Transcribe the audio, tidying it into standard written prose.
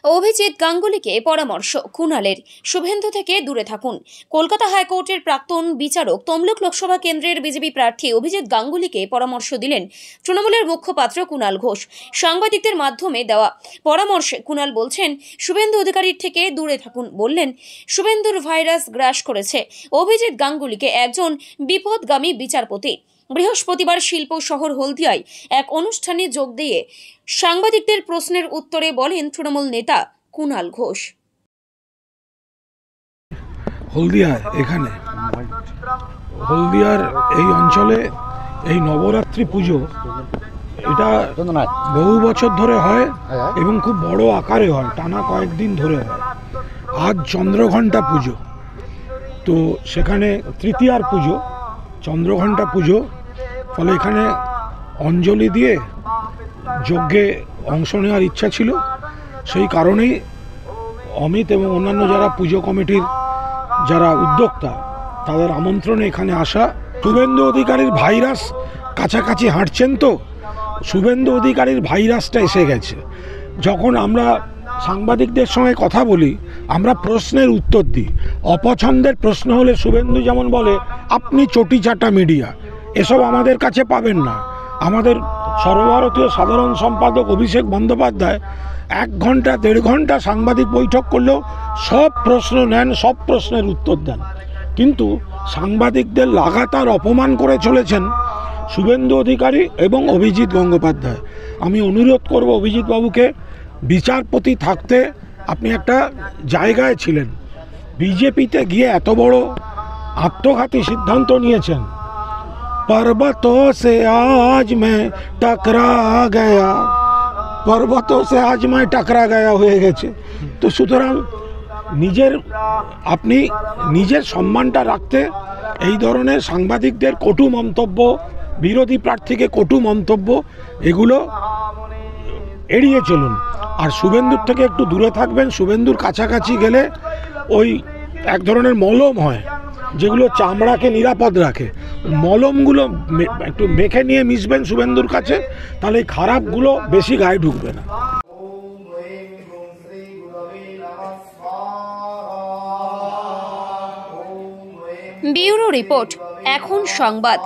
অভিজিৎ গাঙ্গুলিকে পরামর্শ কুণালের, শুভেন্দু থেকে দূরে থাকুন। কলকাতা হাইকোর্টের প্রাক্তন বিচারক তমলুক লোকসভা কেন্দ্রের বিজেপি প্রার্থী অভিজিৎ গাঙ্গুলিকে পরামর্শ দিলেন তৃণমূলের মুখপাত্র কুণাল ঘোষ। সাংবাদিকদের মাধ্যমে দেওয়া পরামর্শে কুণাল বলছেন, শুভেন্দু অধিকারীর থেকে দূরে থাকুন। বললেন, শুভেন্দুর ভাইরাস গ্রাস করেছে অভিজিৎ গাঙ্গুলিকে, একজন বিপদগামী বিচারপতি। বৃহস্পতিবার শিল্প শহর হলদিয়ায় এক অনুষ্ঠানে যোগ দিয়ে সাংবাদিকদের প্রশ্নের উত্তরে বলেন তৃণমূল নেতা কুণাল ঘোষ। হলদিয়ার এই অঞ্চলে এই নবরাত্রি পুজো এটা বহু বছর ধরে হয় এবং খুব বড় আকারে হয়, টানা কয়েকদিন ধরে হয়। আজ চন্দ্রঘণ্টা পুজো, তো সেখানে তৃতীয়ার পুজো, চন্দ্রঘণ্টা পুজো, ফলে এখানে অঞ্জলি দিয়ে যজ্ঞে অংশ নেওয়ার ইচ্ছা ছিল। সেই কারণেই অমিত এবং অন্যান্য যারা পুজো কমিটির যারা উদ্যোক্তা তাদের আমন্ত্রণে এখানে আসা। শুভেন্দু অধিকারীর ভাইরাস কাছাকাছি হাঁটছেন, তো শুভেন্দু অধিকারীর ভাইরাসটা এসে গেছে। যখন আমরা সাংবাদিকদের সঙ্গে কথা বলি, আমরা প্রশ্নের উত্তর দিই। অপছন্দের প্রশ্ন হলে শুভেন্দু যেমন বলে, আপনি চটি চাটা মিডিয়া, এসব আমাদের কাছে পাবেন না। আমাদের সর্বভারতীয় সাধারণ সম্পাদক অভিষেক বন্দ্যোপাধ্যায় 1 ঘন্টা 1.5 ঘন্টা সাংবাদিক বৈঠক করলেও সব প্রশ্ন নেন, সব প্রশ্নের উত্তর দেন। কিন্তু সাংবাদিকদের লাগাতার অপমান করে চলেছেন শুভেন্দু অধিকারী এবং অভিজিৎ গঙ্গোপাধ্যায়। আমি অনুরোধ করব অভিজিৎ বাবুকে, বিচারপতি থাকতে আপনি একটা জায়গায় ছিলেন, বিজেপিতে গিয়ে এত বড় আত্মঘাতী সিদ্ধান্ত নিয়েছেন। पर्वतों से आज मैं टकरा गया, पर्वतों से आज मैं टकरा गया হয়ে গেছে। তো সুতরাং আপনি নিজের সম্মানটা রাখতে এই ধরনের সাংবাদিকদের কটু মন্তব্য, বিরোধী প্রার্থীকে কটু মন্তব্য, এগুলো এড়িয়ে চলুন। আর শুভেন্দুর থেকে একটু দূরে থাকবেন। শুভেন্দুর কাছাকাছি গেলে ওই এক ধরনের মলম হয় যেগুলো চামড়াকে নিরাপদ রাখে, মলমগুলো একটু মেখে নিয়ে মিশবেন শুভেন্দুর কাছে, তাহলে এই খারাপগুলো বেশি গায়ে ঢুকবে না। ব্যুরো রিপোর্ট, এখন সংবাদ।